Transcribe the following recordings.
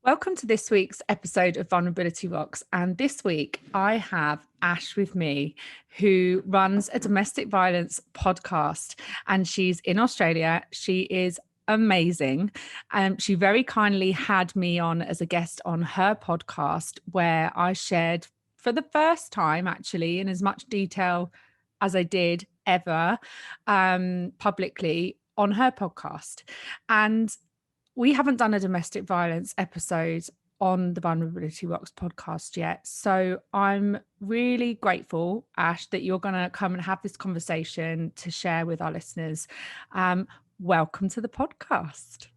Welcome to this week's episode of Vulnerability Rocks. And this week I have Ash with me, who runs a domestic violence podcast, and she's in Australia. She is amazing. She very kindly had me on as a guest on her podcast, where I shared for the first time, actually, in as much detail as I did ever publicly on her podcast. And we haven't done a domestic violence episode on the Vulnerability Rocks podcast yet. So I'm really grateful, Ash, that you're going to come and have this conversation to share with our listeners. Welcome to the podcast.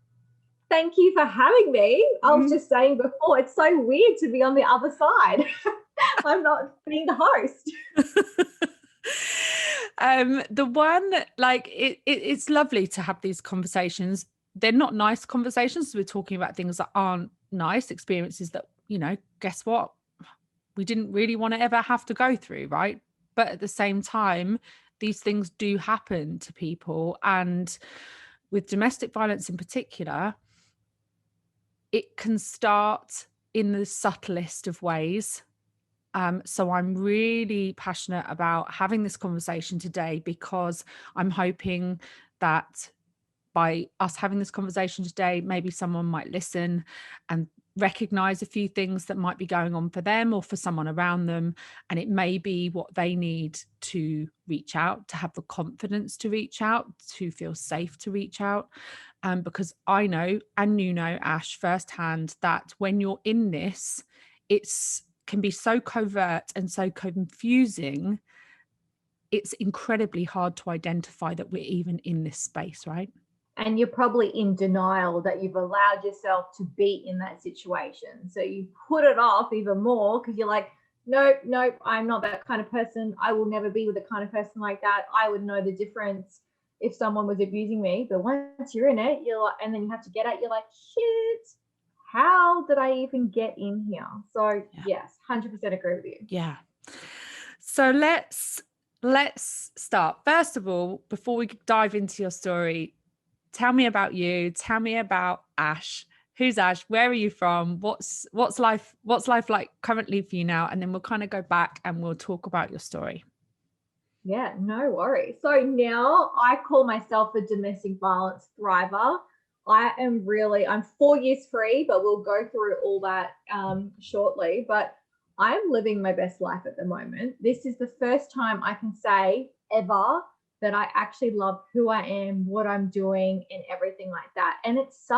Thank you for having me. I was just saying before, it's so weird to be on the other side. I'm not being the host. It's lovely to have these conversations. They're not nice conversations. We're talking about things that aren't nice, experiences that, guess what? We didn't really want to ever have to go through, right? But at the same time, these things do happen to people. And with domestic violence in particular, it can start in the subtlest of ways. So I'm really passionate about having this conversation today, because I'm hoping that by us having this conversation today, maybe someone might listen and recognize a few things that might be going on for them or for someone around them. And it may be what they need to reach out, to have the confidence to reach out, to feel safe to reach out. Because I know, and Ash, firsthand, that when you're in this, it's can be so covert and so confusing. It's incredibly hard to identify that we're even in this space, right? And you're probably in denial that you've allowed yourself to be in that situation. So you put it off even more because you're like, nope, I'm not that kind of person. I will never be with a kind of person like that. I would know the difference if someone was abusing me. But once you're in it, you're like, and then you have to get out, you're like, shit, how did I even get in here? So yes, 100% agree with you. Yeah. So let's start. First of all, before we dive into your story, tell me about you. Tell me about Ash. Who's Ash? Where are you from? What's life like currently for you now? And then we'll kind of go back and we'll talk about your story. Yeah, no worries. So now I call myself a domestic violence thriver. I'm 4 years free, but we'll go through all that shortly. But I'm living my best life at the moment. This is the first time I can say ever that I actually love who I am, what I'm doing, and everything like that. And it's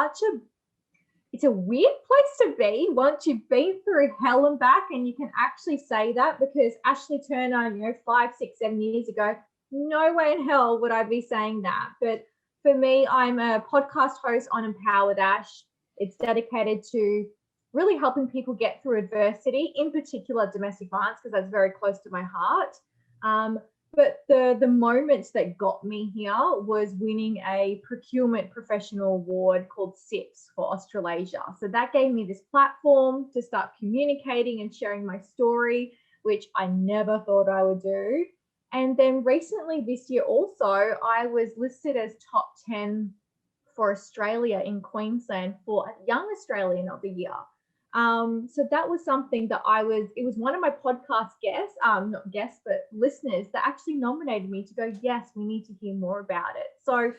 a weird place to be once you've been through hell and back, and you can actually say that, because Ashley Turner, 5, 6, 7 years ago, no way in hell would I be saying that. But for me, I'm a podcast host on Empowered Ash. It's dedicated to really helping people get through adversity, in particular domestic violence, because that's very close to my heart. But the moments that got me here was winning a procurement professional award called SIPS for Australasia. So that gave me this platform to start communicating and sharing my story, which I never thought I would do. And then recently this year also, I was listed as top 10 for Australia in Queensland for Young Australian of the Year. So that was something that it was one of my podcast guests, not guests, but listeners that actually nominated me to go, yes, we need to hear more about it. So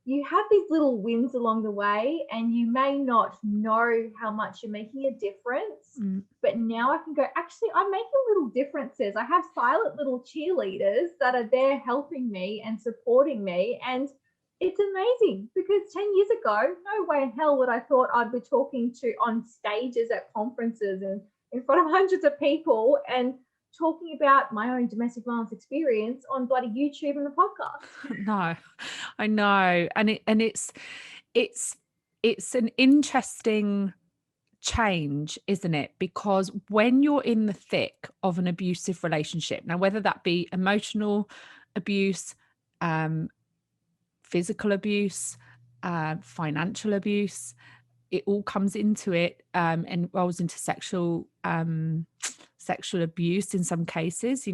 you have these little wins along the way, and you may not know how much you're making a difference, but now I can go, actually, I'm making little differences. I have silent little cheerleaders that are there helping me and supporting me. And it's amazing, because 10 years ago, no way in hell would I thought I'd be talking to on stages at conferences and in front of hundreds of people and talking about my own domestic violence experience on bloody YouTube and the podcast. No, I know. And it's an interesting change, isn't it? Because when you're in the thick of an abusive relationship, now whether that be emotional abuse, physical abuse, financial abuse, it all comes into it, and rolls into sexual abuse in some cases, for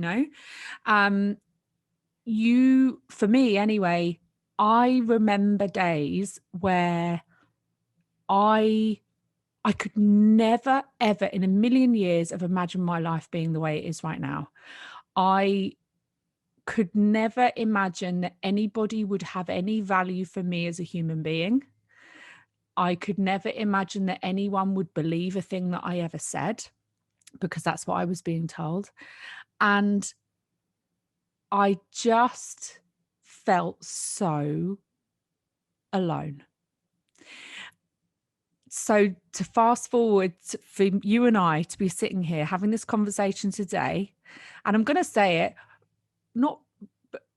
me anyway, I remember days where I I could never, ever in a million years have imagined my life being the way it is right now. I could never imagine that anybody would have any value for me as a human being. I could never imagine that anyone would believe a thing that I ever said, because that's what I was being told. And I just felt so alone. So to fast forward for you and I to be sitting here having this conversation today, and I'm going to say it, not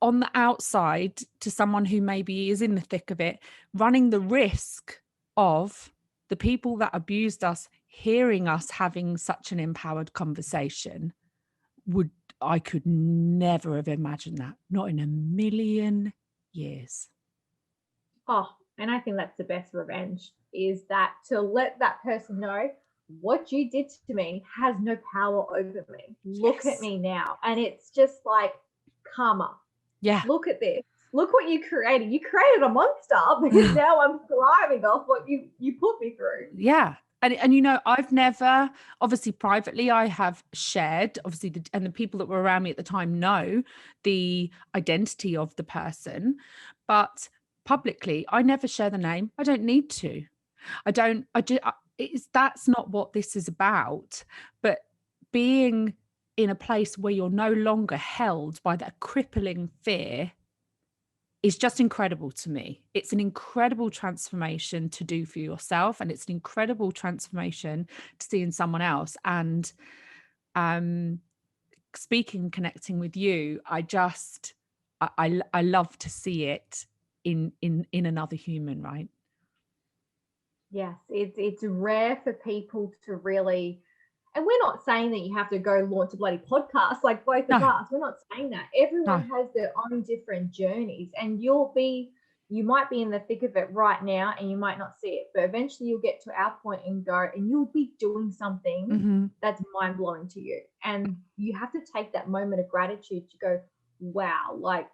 on the outside to someone who maybe is in the thick of it, running the risk of the people that abused us hearing us having such an empowered conversation, I could never have imagined that, not in a million years. Oh, and I think that's the best revenge, is that to let that person know what you did to me has no power over me. Look at me now. And it's just like karma. Yeah. Look at this. Look what you created. You created a monster because now I'm thriving off what you put me through. Yeah. And you know, I've never, obviously privately, I have shared, obviously, and the people that were around me at the time know the identity of the person, but publicly, I never share the name. I don't need to. That's not what this is about. But being in a place where you're no longer held by that crippling fear is just incredible to me. It's an incredible transformation to do for yourself, and it's an incredible transformation to see in someone else. And speaking, connecting with you, I love to see it in another human, right? Yes, it's rare for people to really, and we're not saying that you have to go launch a bloody podcast like both of us. We're not saying that. Everyone has their own different journeys, and you might be in the thick of it right now and you might not see it, but eventually you'll get to our point and go, and you'll be doing something that's mind blowing to you. And you have to take that moment of gratitude to go, wow, like,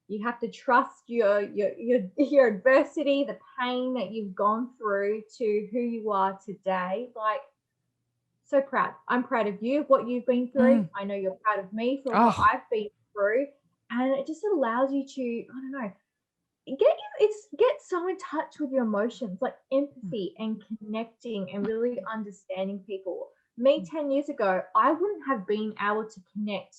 you have to trust your adversity, the pain that you've gone through to who you are today. Like, so proud. I'm proud of you, what you've been through. I know you're proud of me for what I've been through. And it just allows you to, I don't know, get so in touch with your emotions, like empathy and connecting and really understanding people. Me 10 years ago, I wouldn't have been able to connect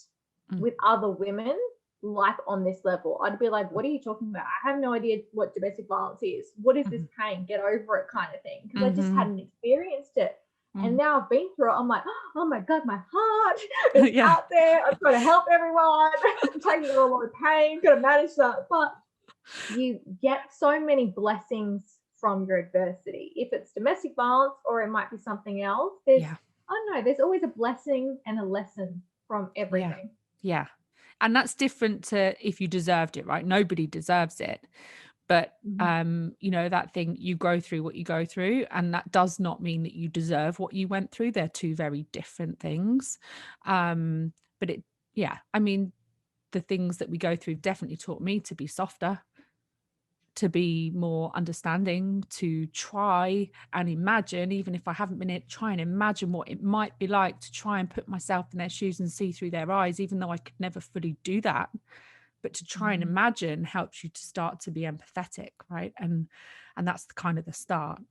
with other women like on this level. I'd be like, what are you talking about? I have no idea what domestic violence is. What is this pain? Get over it kind of thing. Because I just hadn't experienced it. And now I've been through it. I'm like, oh my God, my heart is out there. I'm trying to help everyone. I'm taking on a lot of pain, got to manage that. But you get so many blessings from your adversity. If it's domestic violence or it might be something else, I don't know, there's always a blessing and a lesson from everything. Yeah. And that's different to if you deserved it, right? Nobody deserves it. But, you know, that thing, you go through what you go through, and that does not mean that you deserve what you went through. They're two very different things. But I mean, the things that we go through definitely taught me to be softer, to be more understanding, to try and imagine, even if I haven't been able to try and imagine what it might be like to try and put myself in their shoes and see through their eyes, even though I could never fully do that. But to try and imagine helps you to start to be empathetic, right? And that's kind of the start.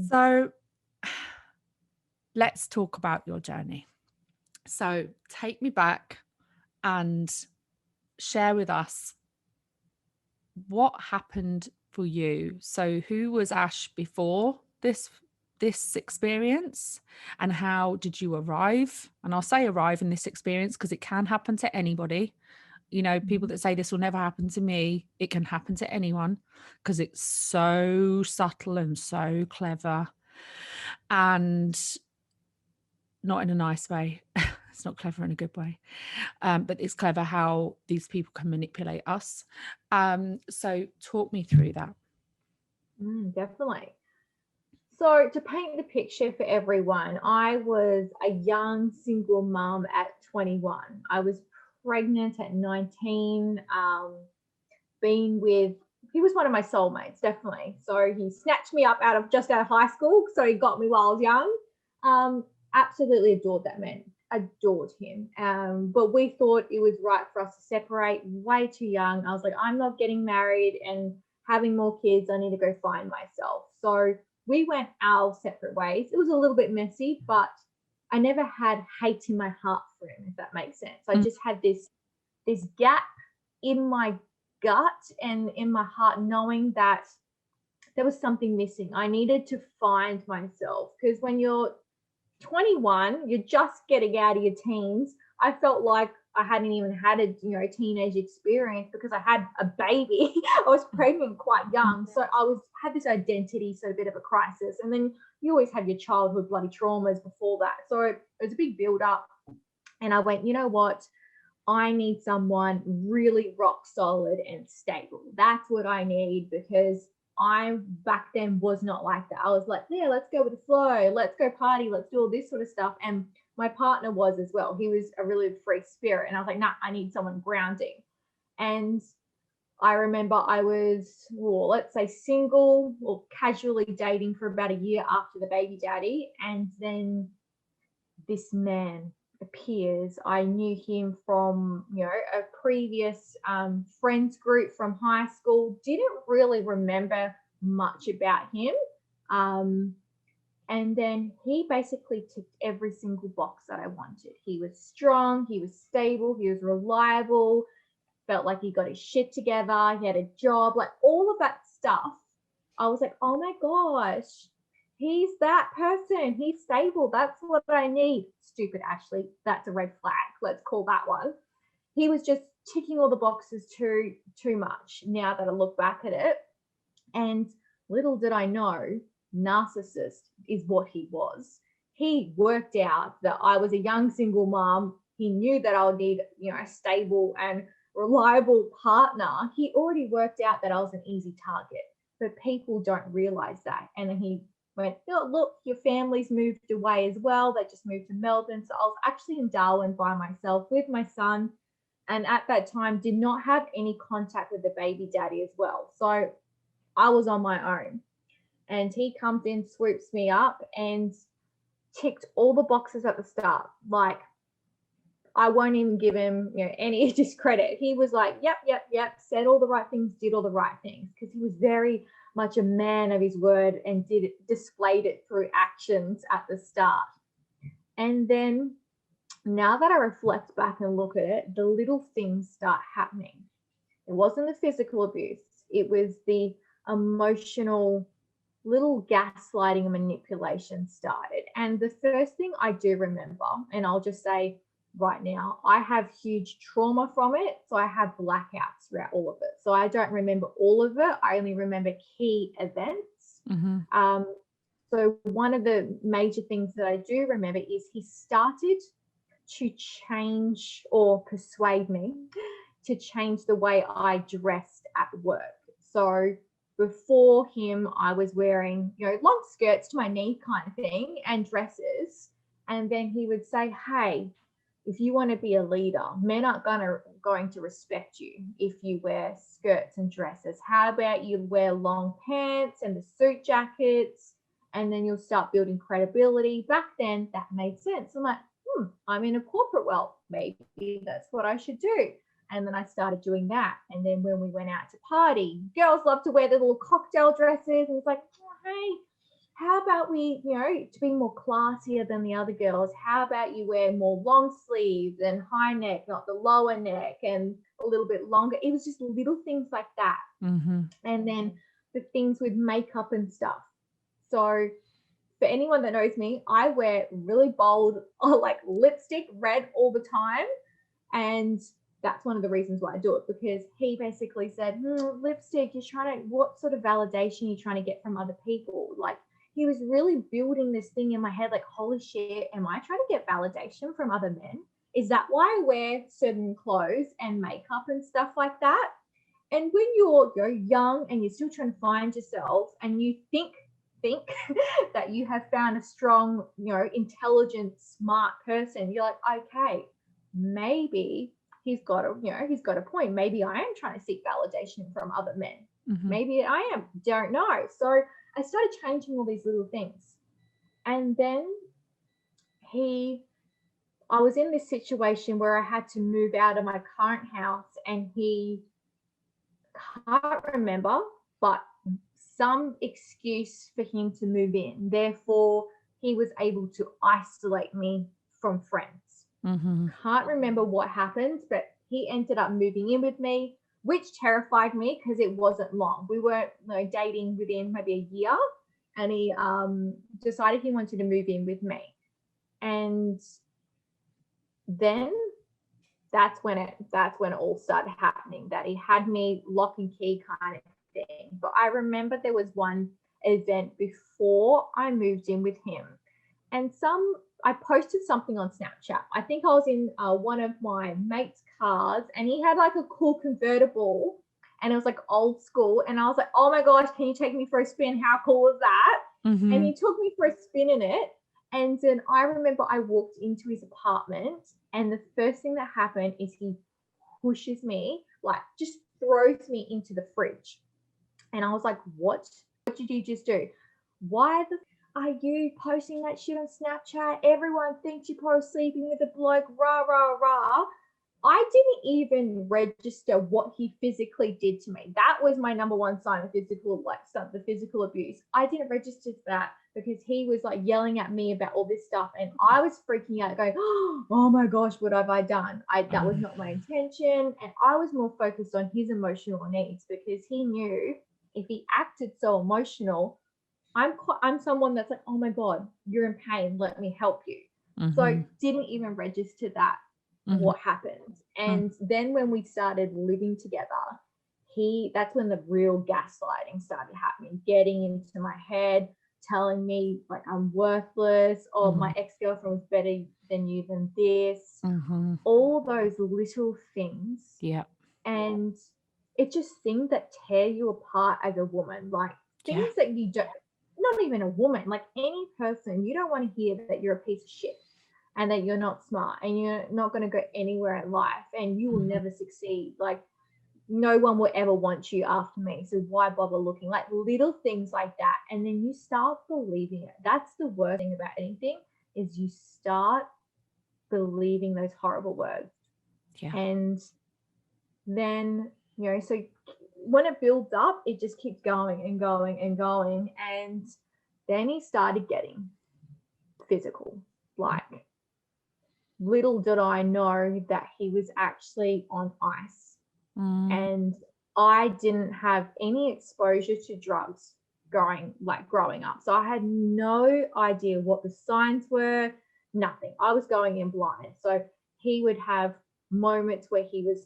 So let's talk about your journey. So take me back and share with us what happened for you. So who was Ash before this experience, and how did you arrive? And I'll say arrive in this experience because it can happen to anybody. You know, people that say this will never happen to me, it can happen to anyone because it's so subtle and so clever, and not in a nice way. It's not clever in a good way, but it's clever how these people can manipulate us. So talk me through that. Definitely. So to paint the picture for everyone, I was a young single mom at 21. I was pregnant at 19, been with he was one of my soulmates, definitely. So he snatched me up just out of high school. So he got me while I was young. Absolutely adored that man, adored him. But we thought it was right for us to separate way too young. I was like, I'm not getting married and having more kids. I need to go find myself. So we went our separate ways. It was a little bit messy, but I never had hate in my heart for him, if that makes sense. I just had this gap in my gut and in my heart, knowing that there was something missing. I needed to find myself, because when you're 21, you're just getting out of your teens. I felt like I hadn't even had a teenage experience because I had a baby. I was pregnant quite young, so I had this identity, so a bit of a crisis. And then you always have your childhood bloody traumas before that, so it was a big build up. And I went, you know what? I need someone really rock solid and stable. That's what I need, because I back then was not like that. I was like, yeah, let's go with the flow. Let's go party. Let's do all this sort of stuff. And my partner was as well. He was a really free spirit. And I was like, nah, I need someone grounding. And I remember I was, let's say, single or casually dating for about a year after the baby daddy. And then this man appears. I knew him from, a previous friends group from high school. Didn't really remember much about him. And then he basically ticked every single box that I wanted. He was strong, he was stable, he was reliable, felt like he got his shit together, he had a job, like all of that stuff. I was like, oh my gosh, he's that person. He's stable. That's what I need. Stupid, Ashley. That's a red flag. Let's call that one. He was just ticking all the boxes too much now that I look back at it. And little did I know, narcissist is what he was. He worked out that I was a young single mom. He knew that I would need, a stable and reliable partner. He already worked out that I was an easy target, but people don't realize that. And then he went, oh, look, your family's moved away as well. They just moved to Melbourne. So I was actually in Darwin by myself with my son. And at that time, did not have any contact with the baby daddy as well. So I was on my own. And he comes in, swoops me up, and ticked all the boxes at the start. Like, I won't even give him, any discredit. He was like, yep, said all the right things, did all the right things, because he was very much a man of his word and displayed it through actions at the start. And then now that I reflect back and look at it, the little things start happening. It wasn't the physical abuse. It was the emotional little gaslighting and manipulation started. And the first thing I do remember, and I'll just say right now, I have huge trauma from it. So I have blackouts throughout all of it. So I don't remember all of it. I only remember key events. Mm-hmm. So one of the major things that I do remember is he started to change or persuade me to change the way I dressed at work. So before him, I was wearing, long skirts to my knee kind of thing and dresses. And then he would say, hey, if you want to be a leader, men aren't going to respect you if you wear skirts and dresses. How about you wear long pants and the suit jackets, and then you'll start building credibility. Back then, that made sense. I'm like, I'm in a corporate world. Maybe that's what I should do. And then I started doing that. And then when we went out to party, girls love to wear the little cocktail dresses. And it's like, hey, how about we, to be more classier than the other girls, how about you wear more long sleeves and high neck, not the lower neck, and a little bit longer. It was just little things like that. Mm-hmm. And then the things with makeup and stuff. So for anyone that knows me, I wear really bold, like lipstick, red all the time. And that's one of the reasons why I do it, because he basically said, lipstick, what sort of validation are you trying to get from other people? Like, he was really building this thing in my head, like, holy shit, am I trying to get validation from other men? Is that why I wear certain clothes and makeup and stuff like that? And when you're young and you're still trying to find yourself, and you think that you have found a strong, intelligent, smart person, you're like, okay, maybe he's got a point. Maybe I am trying to seek validation from other men. Maybe I am, don't know. So I started changing all these little things. And then I was in this situation where I had to move out of my current house, and he can't remember, but some excuse for him to move in. Therefore, he was able to isolate me from friends. Can't remember what happened, but he ended up moving in with me, which terrified me because it wasn't long. We weren't dating within maybe a year, and he decided he wanted to move in with me. And then that's when it all started happening, that he had me lock and key kind of thing. But I remember there was one event before I moved in with him, and I posted something on Snapchat. I think I was in one of my mate's cars, and he had like a cool convertible, and it was like old school, and I was like, oh my gosh, can you take me for a spin? How cool is that? And he took me for a spin in it. And then I remember I walked into his apartment, and the first thing that happened is he pushes me, like just throws me into the fridge. And I was like, what did you just do? Why the are you posting that shit on Snapchat? Everyone thinks you're probably sleeping with a bloke, rah, rah, rah. I didn't even register what he physically did to me. That was my number one sign of the physical abuse. I didn't register that because he was like yelling at me about all this stuff, and I was freaking out going, oh my gosh, what have I done? That was not my intention. And I was more focused on his emotional needs, because he knew if he acted so emotional, I'm someone that's like, oh my God, you're in pain, let me help you. So didn't even register that what happened. And then when we started living together, that's when the real gaslighting started happening, getting into my head, telling me like I'm worthless, or my ex-girlfriend was better than you than this, all those little things. Yeah. And it's just things that tear you apart as a woman, like things that you don't, not even a woman, like any person, you don't want to hear that you're a piece of shit and that you're not smart and you're not going to go anywhere in life and you will never succeed. Like, no one will ever want you after me, so why bother looking? Like little things like that. And then you start believing it. That's the worst thing about anything, is you start believing those horrible words. Yeah. And then, so when it builds up, it just keeps going and going and going. And then he started getting physical. Like, little did I know that he was actually on ice. And I didn't have any exposure to drugs growing up. So I had no idea what the signs were, nothing. I was going in blind. So he would have moments where he was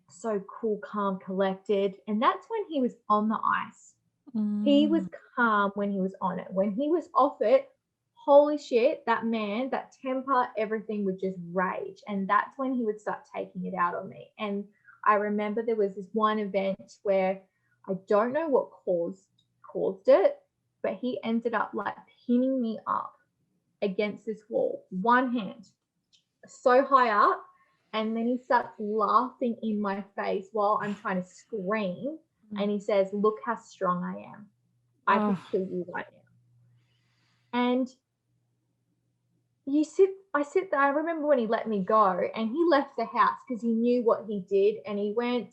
so cool, calm, collected. And that's when he was on the ice. He was calm when he was on it. When he was off it, holy shit, that man, that temper, everything would just rage. And that's when he would start taking it out on me. And I remember there was this one event where I don't know what caused it, but he ended up like pinning me up against this wall, one hand, so high up. And then he starts laughing in my face while I'm trying to scream. And he says, look how strong I am. I could kill you right now. And I sit there. I remember when he let me go and he left the house because he knew what he did, and he went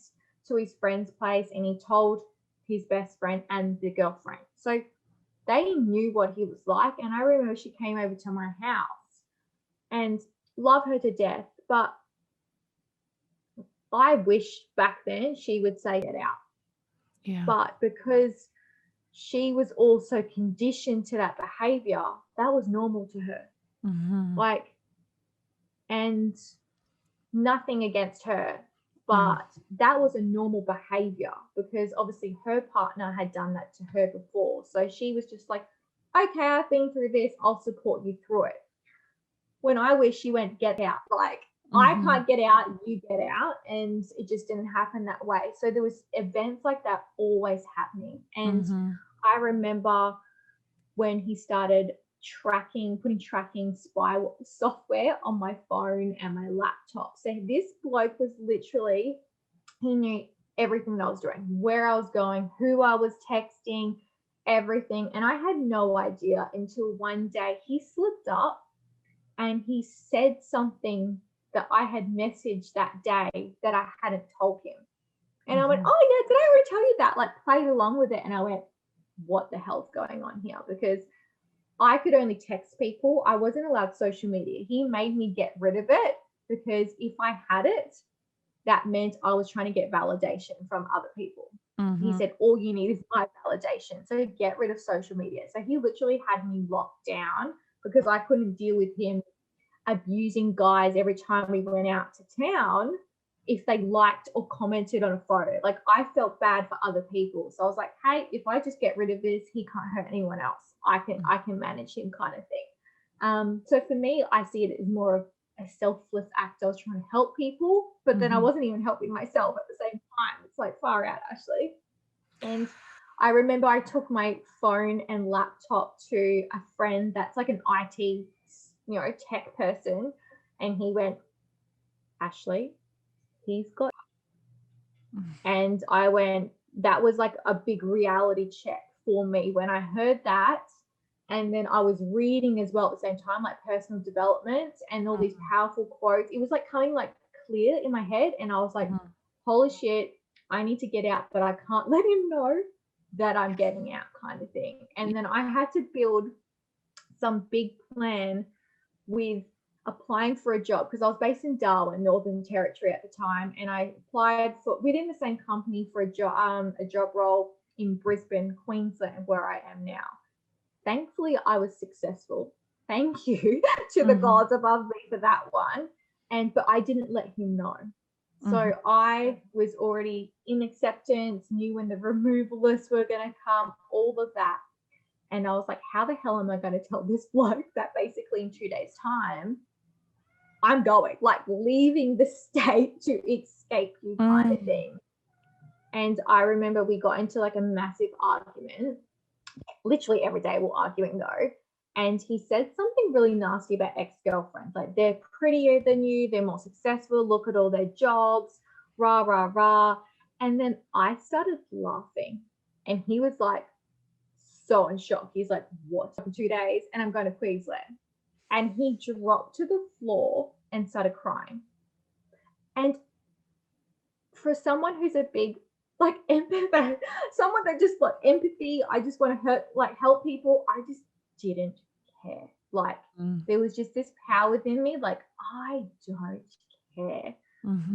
to his friend's place and he told his best friend and the girlfriend. So they knew what he was like. And I remember she came over to my house, and love her to death, but I wish back then she would say it out. Yeah. But because she was also conditioned to that behavior, that was normal to her. Like, and nothing against her, but that was a normal behavior because obviously her partner had done that to her before. So she was just like, okay, I've been through this, I'll support you through it. When I wish she went, get out. Like, I can't get out, you get out. And it just didn't happen that way. So there was events like that always happening. And I remember when he started putting tracking spy software on my phone and my laptop. So this bloke was literally, he knew everything that I was doing, where I was going, who I was texting, everything. And I had no idea until one day he slipped up and he said something that I had messaged that day that I hadn't told him. And I went, oh yeah, did I already tell you that? Like, played along with it. And I went, what the hell's going on here? Because I could only text people. I wasn't allowed social media. He made me get rid of it because if I had it, that meant I was trying to get validation from other people. He said, all you need is my validation. So get rid of social media. So he literally had me locked down because I couldn't deal with him abusing guys every time we went out to town if they liked or commented on a photo. Like, I felt bad for other people. So I was like, hey, if I just get rid of this, he can't hurt anyone else. I can manage him, kind of thing. So for me, I see it as more of a selfless act. I was trying to help people, but then I wasn't even helping myself at the same time. It's like, far out, Ashley. And I remember I took my phone and laptop to a friend that's like an IT, tech person, and he went, Ashley, he's got. And I went, that was like a big reality check for me when I heard that. And then I was reading as well at the same time, like personal development and all these powerful quotes. It was like coming like clear in my head. And I was like, holy shit, I need to get out, but I can't let him know that I'm getting out, kind of thing. And then I had to build some big plan with applying for a job because I was based in Darwin, Northern Territory at the time, and I applied for within the same company for a job role in Brisbane, Queensland, where I am now. Thankfully, I was successful. Thank you to the gods above me for that one. But I didn't let him know. So I was already in acceptance, knew when the removalists were going to come, all of that. And I was like, how the hell am I going to tell this bloke that basically in 2 days' time, I'm going, like leaving the state to escape you, kind of thing. And I remember we got into like a massive argument. Literally every day we're arguing though. And he said something really nasty about ex-girlfriends. Like, they're prettier than you, they're more successful, look at all their jobs, rah, rah, rah. And then I started laughing. And he was like, so in shock. He's like, what? For 2 days and I'm going to Queensland. And he dropped to the floor and started crying. And for someone who's a big, like, empath, someone that just like empathy, I just want to help people, I just didn't care. Like, there was just this power within me, like, I don't care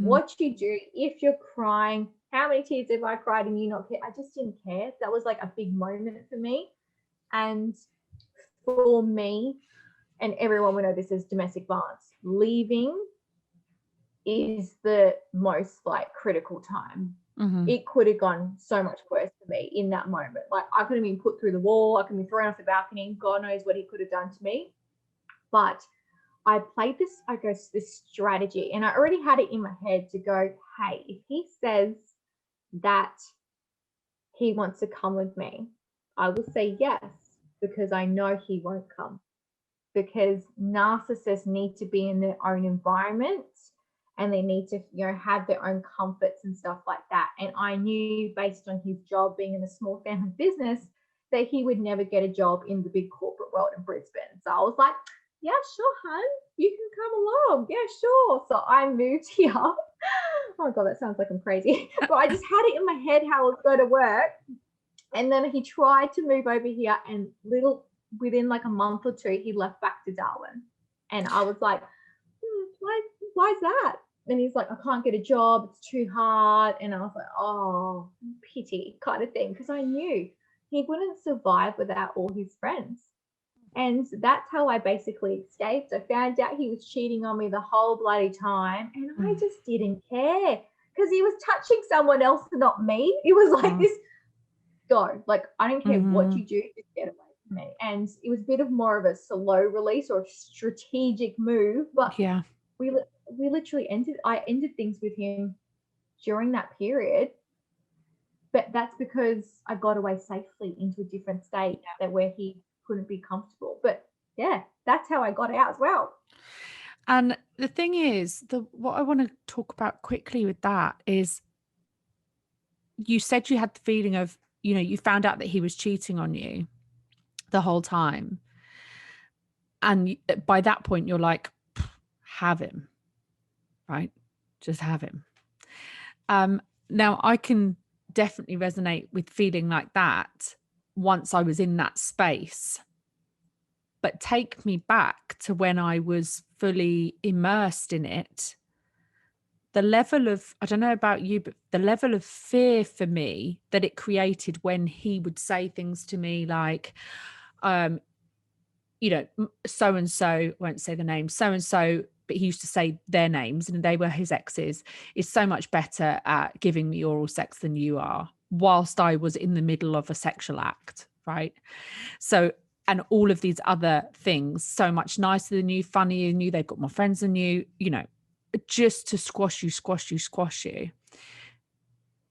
what you do. If you're crying, how many tears have I cried and you not care? I just didn't care. That was like a big moment for me. And for me, and everyone will know this is domestic violence, leaving is the most like critical time. It could have gone so much worse for me in that moment. Like, I could have been put through the wall, I could have been thrown off the balcony, God knows what he could have done to me. But I played this strategy, and I already had it in my head to go, hey, if he says that he wants to come with me, I will say yes, because I know he won't come. Because narcissists need to be in their own environment and they need to, have their own comforts and stuff like that. And I knew, based on his job being in a small family business, that he would never get a job in the big corporate world in Brisbane. So I was like, yeah, sure, hun, you can come along. Yeah, sure. So I moved here. Oh my God, that sounds like I'm crazy. But I just had it in my head how it was going to work. And then he tried to move over here, and within like a month or two, he left back to Darwin. And I was like, why is that? And he's like, I can't get a job, it's too hard. And I was like, oh, pity, kind of thing, because I knew he wouldn't survive without all his friends. And that's how I basically escaped. I found out he was cheating on me the whole bloody time, and I just didn't care because he was touching someone else, not me. It was like this, go, like, I don't care what you do, just get away from me. And it was a bit of more of a slow release or a strategic move, but yeah, we literally I ended things with him during that period. But that's because I got away safely into a different state where he couldn't be comfortable. But yeah, that's how I got out as well. And the thing is, what I want to talk about quickly with that is you said you had the feeling of, you know, you found out that he was cheating on you the whole time. And by that point, you're like, have him, right? Just have him. Now, I can definitely resonate with feeling like that once I was in that space. But take me back to when I was fully immersed in it. The level of, I don't know about you, but the level of fear for me that it created when he would say things to me like, you know, so and so, won't say the name, so and so, but he used to say their names and they were his exes, is so much better at giving me oral sex than you are, whilst I was in the middle of a sexual act, right? So, and all of these other things, so much nicer than you, funnier than you, they've got more friends than you, you know, just to squash you, squash you, squash you.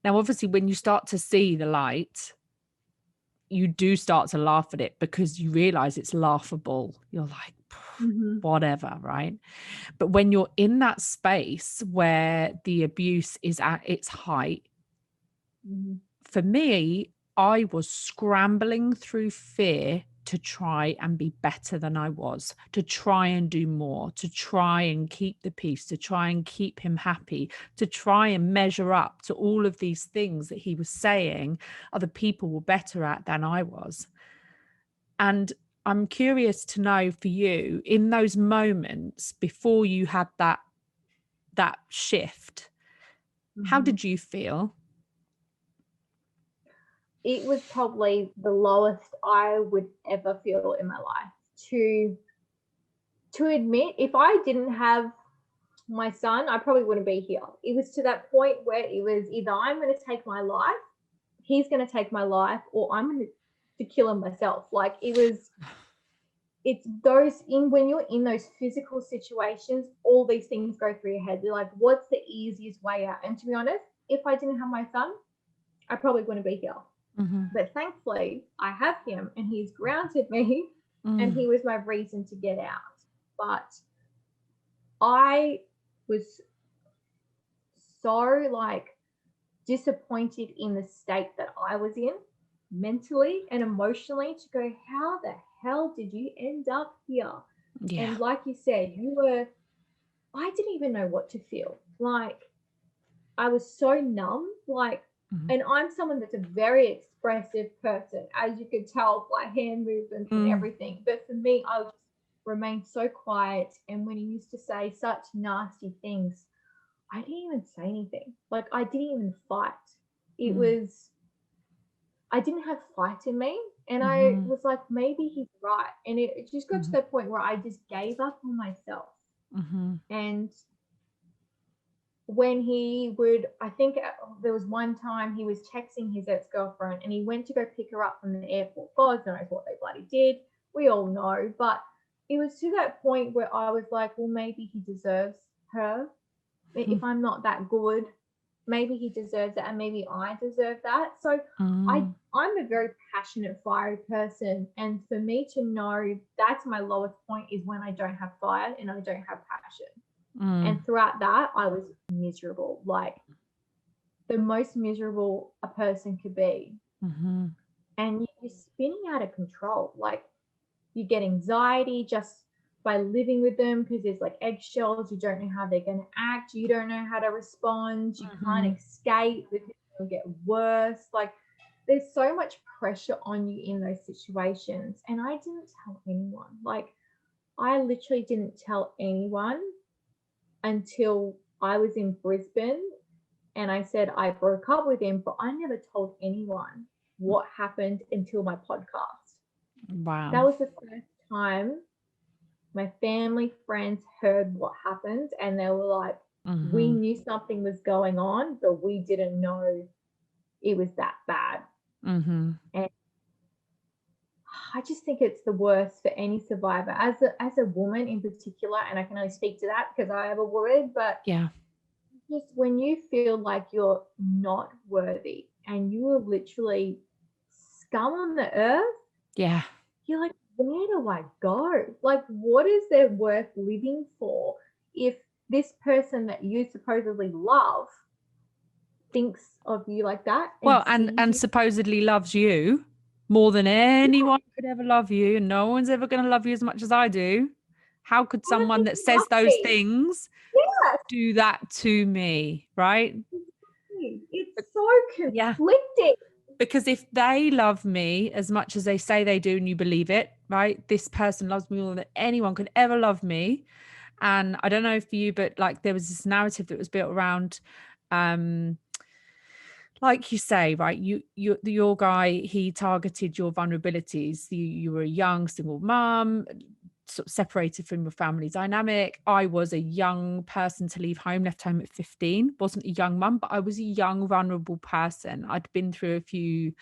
Now, obviously, when you start to see the light, you do start to laugh at it because you realize it's laughable. You're like, whatever, right? But when you're in that space where the abuse is at its height, for me, I was scrambling through fear to try and be better than I was, to try and do more, to try and keep the peace, to try and keep him happy, to try and measure up to all of these things that he was saying other people were better at than I was. And I'm curious to know for you, in those moments before you had that shift, how did you feel? It was probably the lowest I would ever feel in my life. To admit, if I didn't have my son, I probably wouldn't be here. It was to that point where it was either I'm going to take my life, he's going to take my life, or I'm going to kill him myself. Like it's those when you're in those physical situations, all these things go through your head. You're like, what's the easiest way out? And to be honest, if I didn't have my son, I probably wouldn't be here. But thankfully, I have him and he's grounded me and he was my reason to get out. But I was so disappointed in the state that I was in mentally and emotionally to go, how the hell did you end up here? Yeah. And like you said, I didn't even know what to feel. Like I was so numb, and I'm someone that's a very expressive person, as you could tell by hand movements and everything. But for me, I would remain so quiet. And when he used to say such nasty things, I didn't even say anything. Like I didn't even fight. It was, I didn't have fight in me. And I was like, maybe he's right. And it just got to that point where I just gave up on myself. And when he would, I think there was one time he was texting his ex-girlfriend and he went to go pick her up from the airport. God knows what they bloody did. We all know. But it was to that point where I was like, well, maybe he deserves her. If I'm not that good, maybe he deserves it and maybe I deserve that. So I'm a very passionate, fiery person. And for me to know that's my lowest point is when I don't have fire and I don't have passion. And throughout that, I was miserable, like the most miserable a person could be. And you're spinning out of control. Like you get anxiety just by living with them because there's like eggshells. You don't know how they're going to act. You don't know how to respond. You can't escape. It'll get worse. Like there's so much pressure on you in those situations. And I didn't tell anyone. Like I literally didn't tell anyone until I was in Brisbane and I said I broke up with him, but I never told anyone what happened until my podcast. Wow. That was the first time my family, friends heard what happened and they were like, we knew something was going on, but we didn't know it was that bad. And I just think it's the worst for any survivor, as a woman in particular, and I can only speak to that because I have a woman, but just when you feel like you're not worthy and you are literally scum on the earth, you're like, where do I go? Like, what is there worth living for if this person that you supposedly love thinks of you like that Well, and sees and you. supposedly loves you more than anyone could ever love you, and no one's ever going to love you as much as I do. How could I don't someone think that you says love those me. things Yes, do that to me, right? it's so Yeah. conflicting. Because if they love me as much as they say they do, and you believe it, right? This person loves me more than anyone could ever love me. And I don't know for you, but like there was this narrative that was built around, like you say, right? Your guy, he targeted your vulnerabilities. You were a young single mom, sort of separated from your family dynamic. I was a young person to leave home, left home at 15. Wasn't a young mum, but I was a young, vulnerable person. I'd been through a few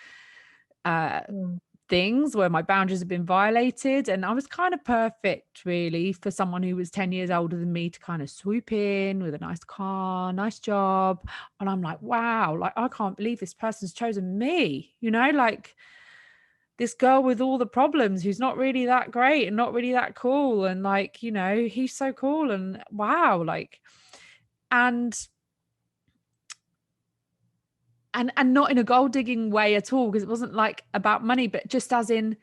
things where my boundaries have been violated, and I was kind of perfect really for someone who was 10 years older than me to kind of swoop in with a nice car, nice job. And I'm like, wow, like I can't believe this person's chosen me, like this girl with all the problems who's not really that great and not really that cool, and like he's so cool, and wow, like and and not in a gold digging way at all, because it wasn't like about money, but just as in,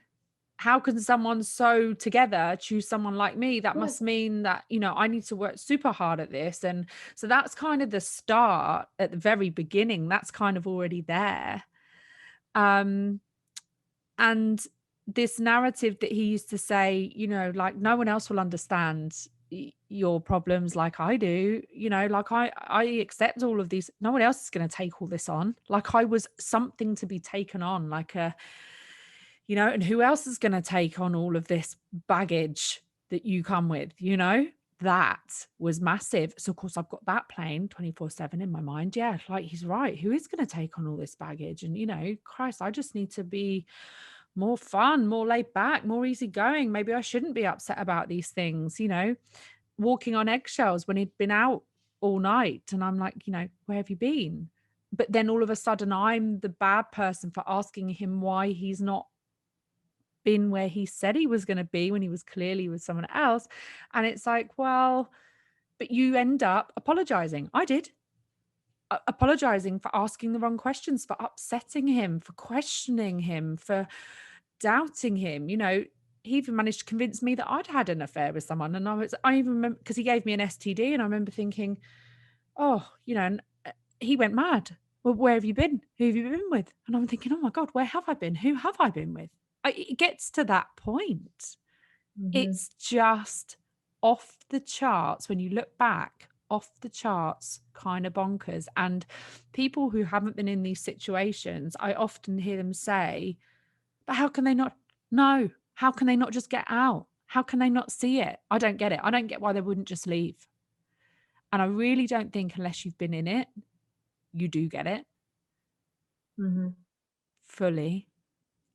how can someone so together choose someone like me? That Yes. must mean that I need to work super hard at this. And so that's kind of the start at the very beginning. That's kind of already there. And this narrative that he used to say, like no one else will understand your problems like I do, like I accept all of these, no one else is going to take all this on, like I was something to be taken on, like and who else is going to take on all of this baggage that you come with, that was massive. So of course I've got that playing 24/7 in my mind. Yeah, like he's right, who is going to take on all this baggage? And Christ, I just need to be more fun, more laid back, more easygoing. Maybe I shouldn't be upset about these things, walking on eggshells when he'd been out all night. And I'm like, where have you been? But then all of a sudden I'm the bad person for asking him why he's not been where he said he was going to be when he was clearly with someone else. And it's like, well, but you end up apologizing. I did. Apologizing for asking the wrong questions, for upsetting him, for questioning him, for doubting him. He even managed to convince me that I'd had an affair with someone. And I even remember, because he gave me an STD, and I remember thinking, oh, and he went mad. Well, where have you been? Who have you been with? And I'm thinking, oh my God, where have I been? Who have I been with? It gets to that point. It's just off the charts when you look back, off the charts, kind of bonkers. And people who haven't been in these situations, I often hear them say, but how can they not know? How can they not just get out? How can they not see it? I don't get it. I don't get why they wouldn't just leave. And I really don't think, unless you've been in it, you do get it fully.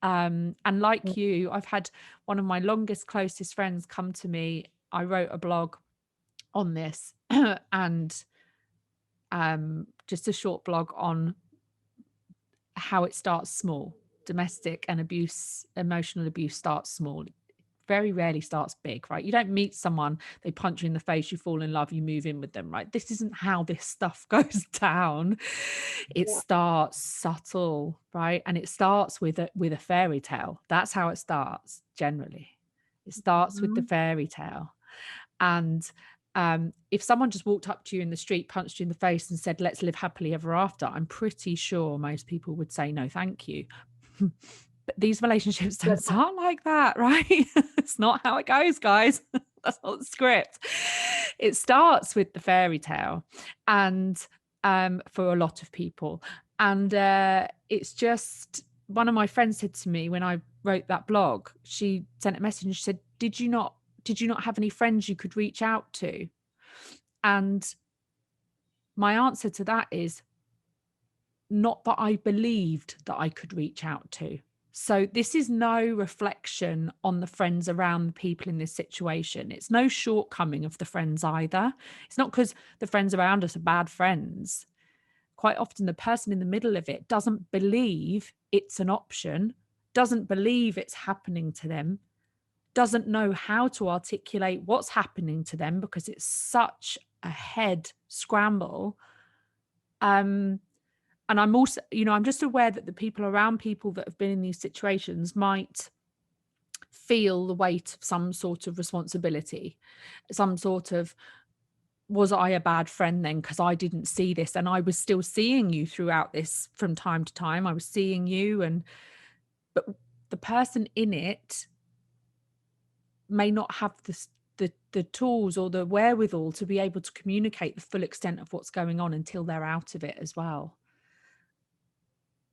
And like you, I've had one of my longest, closest friends come to me. I wrote a blog on this and just a short blog on how it starts small. Domestic and emotional abuse starts small. Very rarely starts big, right? You don't meet someone, they punch you in the face, you fall in love, you move in with them, right? This isn't how this stuff goes down. It starts subtle, right? And it starts with a fairy tale. That's how it starts generally. It starts with the fairy tale. And if someone just walked up to you in the street, punched you in the face and said, let's live happily ever after, I'm pretty sure most people would say, no, thank you. But these relationships don't start like that, right? It's not how it goes, guys. That's not the script. It starts with the fairy tale, and for a lot of people. And it's just, one of my friends said to me when I wrote that blog, she sent a message and she said, did you not have any friends you could reach out to? And my answer to that is, not that I believed that I could reach out to. So this is no reflection on the friends around the people in this situation. It's no shortcoming of the friends either. It's not because the friends around us are bad friends. Quite often the person in the middle of it doesn't believe it's an option, doesn't believe it's happening to them, doesn't know how to articulate what's happening to them because it's such a head scramble. and I'm also, I'm just aware that the people around people that have been in these situations might feel the weight of some sort of responsibility, some sort of, was I a bad friend then because I didn't see this, and I was still seeing you throughout this from time to time. I was seeing you, but the person in it may not have the tools or the wherewithal to be able to communicate the full extent of what's going on until they're out of it as well.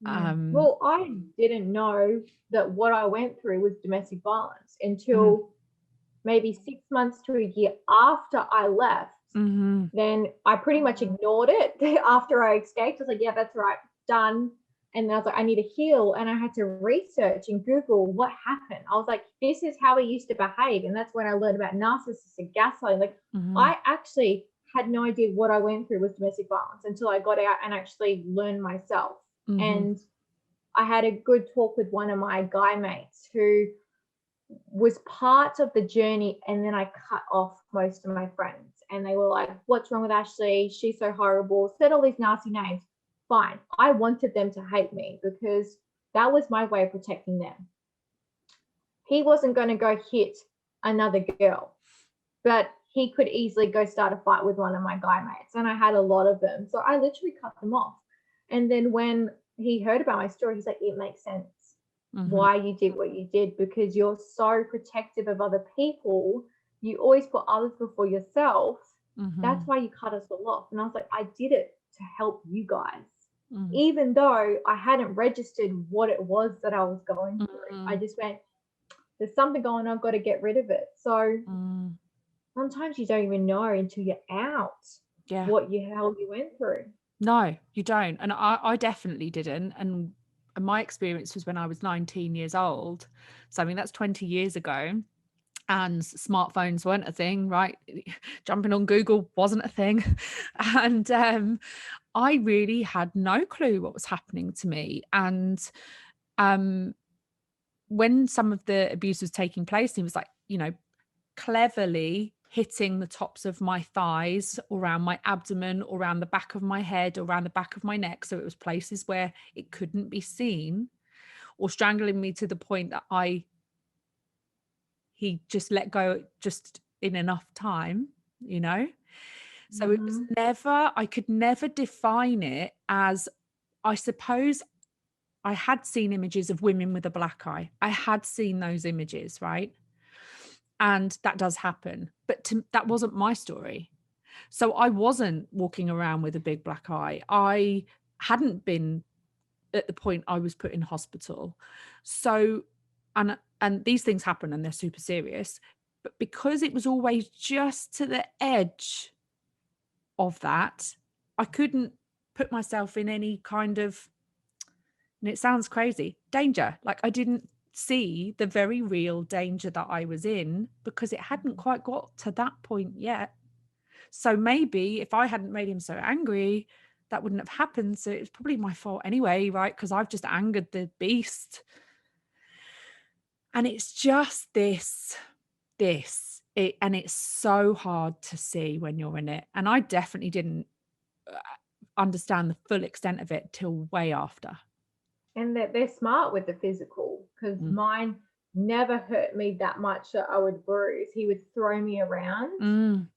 Well, I didn't know that what I went through was domestic violence until maybe 6 months to a year after I left. Then I pretty much ignored it after I escaped. I was like, yeah, that's right, done. And then I was like, I need to heal. And I had to research and Google what happened. I was like, this is how I used to behave. And that's when I learned about narcissistic gaslighting. Like, I actually had no idea what I went through with domestic violence until I got out and actually learned myself. And I had a good talk with one of my guy mates who was part of the journey, and then I cut off most of my friends, and they were like, what's wrong with Ashley? She's so horrible. Said all these nasty names. Fine. I wanted them to hate me because that was my way of protecting them. He wasn't going to go hit another girl, but he could easily go start a fight with one of my guy mates, and I had a lot of them. So I literally cut them off. And then when he heard about my story, he's like, it makes sense why you did what you did, because you're so protective of other people. You always put others before yourself. That's why you cut us all off. And I was like, I did it to help you guys. Even though I hadn't registered what it was that I was going through. I just went, there's something going on, I've got to get rid of it. So sometimes you don't even know until you're out what the hell you went through. No, you don't. And I definitely didn't. And my experience was when I was 19 years old. So, I mean, that's 20 years ago. And smartphones weren't a thing, right? Jumping on Google wasn't a thing. And I really had no clue what was happening to me. And when some of the abuse was taking place, he was like, cleverly hitting the tops of my thighs, around my abdomen, around the back of my head, around the back of my neck. So it was places where it couldn't be seen, or strangling me to the point that he just let go just in enough time, So it was never, I could never define it as, I suppose I had seen images of women with a black eye. I had seen those images, right? And that does happen, but that wasn't my story. So I wasn't walking around with a big black eye. I hadn't been at the point I was put in hospital. So, and these things happen and they're super serious, but because it was always just to the edge of that, I couldn't put myself in any kind of, and it sounds crazy, danger. Like, I didn't see the very real danger that I was in because it hadn't quite got to that point yet. So maybe if I hadn't made him so angry, that wouldn't have happened. So it's probably my fault anyway, right? Because I've just angered the beast. And it's just and it's so hard to see when you're in it. And I definitely didn't understand the full extent of it till way after. And they're smart with the physical, because mine never hurt me that much that I would bruise. He would throw me around.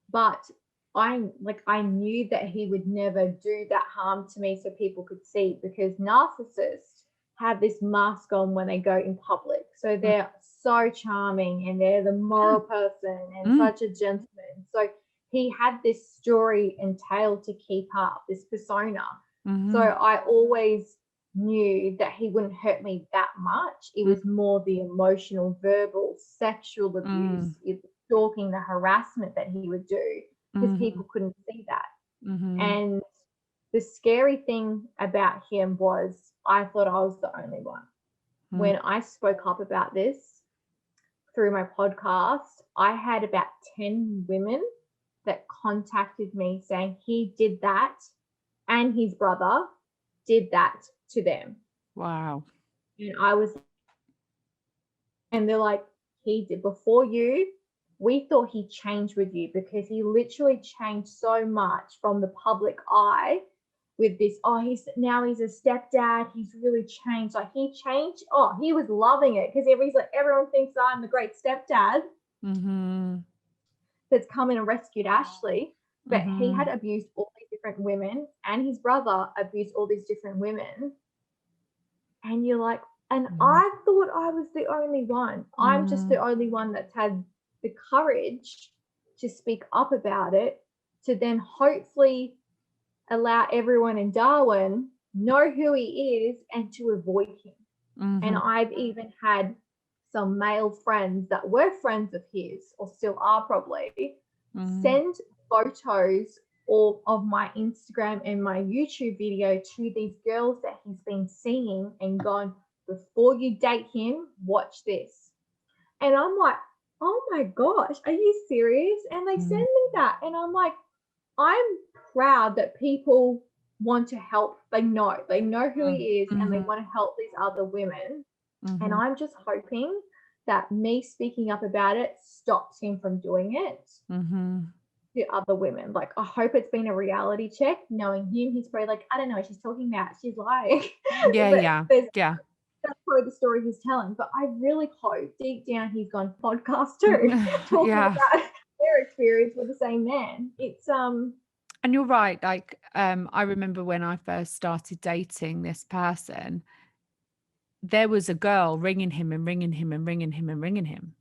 But I knew that he would never do that harm to me so people could see, because narcissists have this mask on when they go in public. So they're so charming and they're the moral person and such a gentleman. So he had this story and tale to keep up, this persona. So I always knew that he wouldn't hurt me that much. It was more the emotional, verbal, sexual abuse, the stalking, the harassment that he would do, because people couldn't see that. And the scary thing about him was I thought I was the only one. When I spoke up about this through my podcast, I had about 10 women that contacted me saying he did that and his brother did that to them. Wow. And they're like, he did before you. We thought he changed with you, because he literally changed so much from the public eye with this, he's a stepdad, he's really changed. Like he changed, he was loving it because everyone thinks I'm the great stepdad that's come in and rescued Ashley. But he had abused all these different women, and his brother abused all these different women. And you're like, and I thought I was the only one. I'm just the only one that's had the courage to speak up about it, to then hopefully allow everyone in Darwin know who he is and to avoid him. And I've even had some male friends that were friends of his, or still are probably, send photos of my Instagram and my YouTube video to these girls that he's been seeing and gone, before you date him, watch this. And I'm like, oh my gosh, are you serious? And they send me that. And I'm like, I'm proud that people want to help. They know who he is, and they want to help these other women. And I'm just hoping that me speaking up about it stops him from doing it to other women. Like, I hope it's been a reality check. Knowing him, he's probably like, I don't know what she's talking about. She's lying. Yeah. That's probably the story he's telling. But I really hope deep down he's gone podcast too, talking about their experience with the same man. It's and you're right. Like, I remember when I first started dating this person, there was a girl ringing him and ringing him and ringing him and ringing him.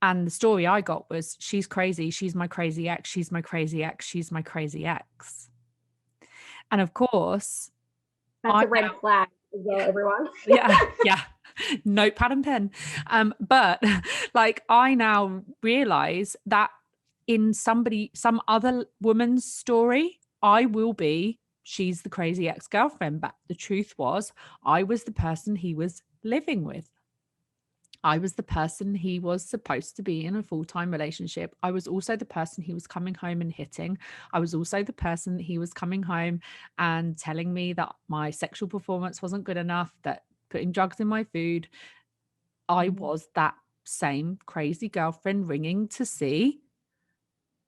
And the story I got was, she's crazy. She's my crazy ex. She's my crazy ex. She's my crazy ex. And of course, that's a red flag as well, everyone. yeah. Notepad and pen. But like, I now realize that in some other woman's story, I will be, she's the crazy ex-girlfriend. But the truth was, I was the person he was living with. I was the person he was supposed to be in a full-time relationship. I was also the person he was coming home and hitting. I was also the person that he was coming home and telling me that my sexual performance wasn't good enough, that putting drugs in my food. I was that same crazy girlfriend ringing to see